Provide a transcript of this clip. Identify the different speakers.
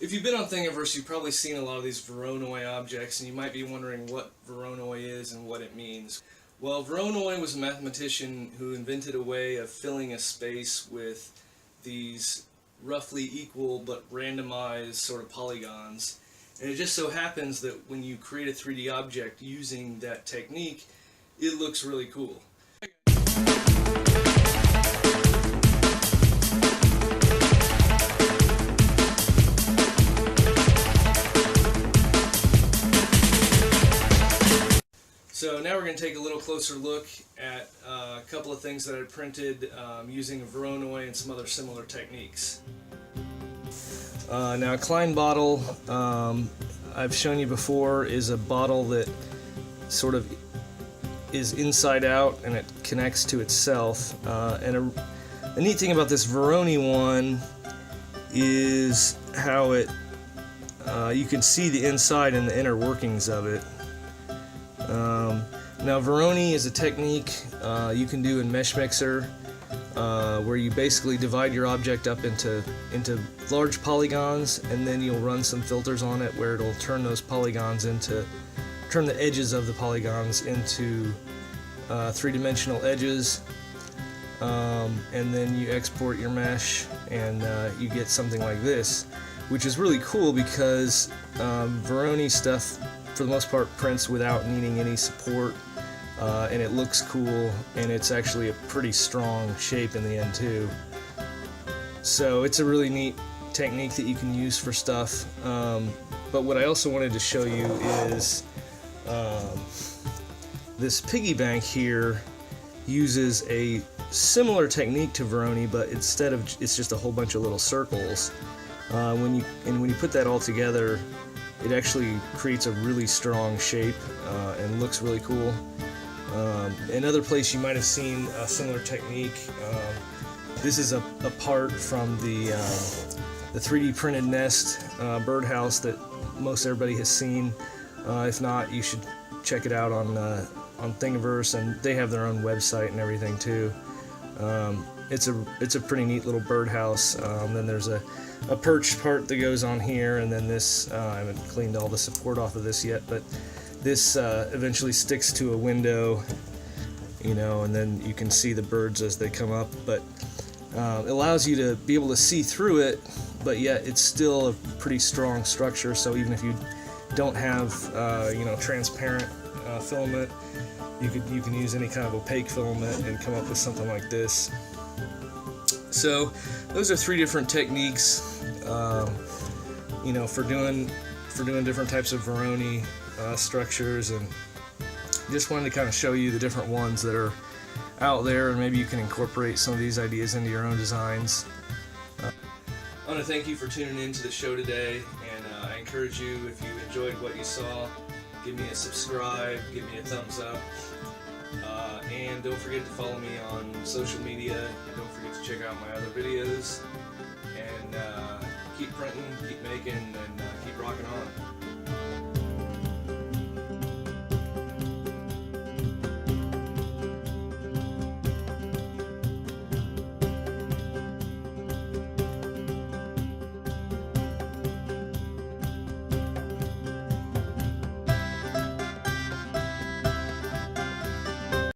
Speaker 1: If you've been on Thingiverse, you've probably seen a lot of these Voronoi objects, and you might be wondering what Voronoi is and what it means. Well, Voronoi was a mathematician who invented a way of filling a space with these roughly equal but randomized sort of polygons. And it just so happens that when you create a 3D object using that technique, it looks really cool. So now we're going to take a little closer look at a couple of things that I printed using a Voronoi and some other similar techniques. Now a Klein bottle, I've shown you before, is a bottle that sort of is inside out and it connects to itself. And a neat thing about this Voronoi one is how it you can see the inside and the inner workings of it. Now Voronoi is a technique you can do in Mesh Mixer where you basically divide your object up into large polygons, and then you'll run some filters on it where it'll turn those polygons turn the edges of the polygons into three-dimensional edges, and then you export your mesh and you get something like this, which is really cool because Voronoi stuff for the most part prints without needing any support, and it looks cool, and it's actually a pretty strong shape in the end too. So it's a really neat technique that you can use for stuff. But what I also wanted to show you is this Piggy Bank here uses a similar technique to Voronoi, but instead of it's just a whole bunch of little circles. When you put that all together, it actually creates a really strong shape and looks really cool. Another place you might have seen a similar technique, this is a part from the 3D printed nest birdhouse that most everybody has seen. If not, you should check it out on Thingiverse, and they have their own website and everything too. It's a pretty neat little birdhouse. Then there's a perch part that goes on here, and then this, I haven't cleaned all the support off of this yet, but this eventually sticks to a window, you know, and then you can see the birds as they come up, but it allows you to be able to see through it, but yet it's still a pretty strong structure. So even if you don't have you know, transparent filament, you can use any kind of opaque filament and come up with something like this. So those are three different techniques, you know, for doing different types of Voronoi structures, and just wanted to kind of show you the different ones that are out there, and maybe you can incorporate some of these ideas into your own designs. I want to thank you for tuning in to the show today, and I encourage you, if you enjoyed what you saw, give me a subscribe, give me a thumbs up, and don't forget to follow me on social media, and don't forget to check out my other videos, and keep printing, keep making, and keep rocking on.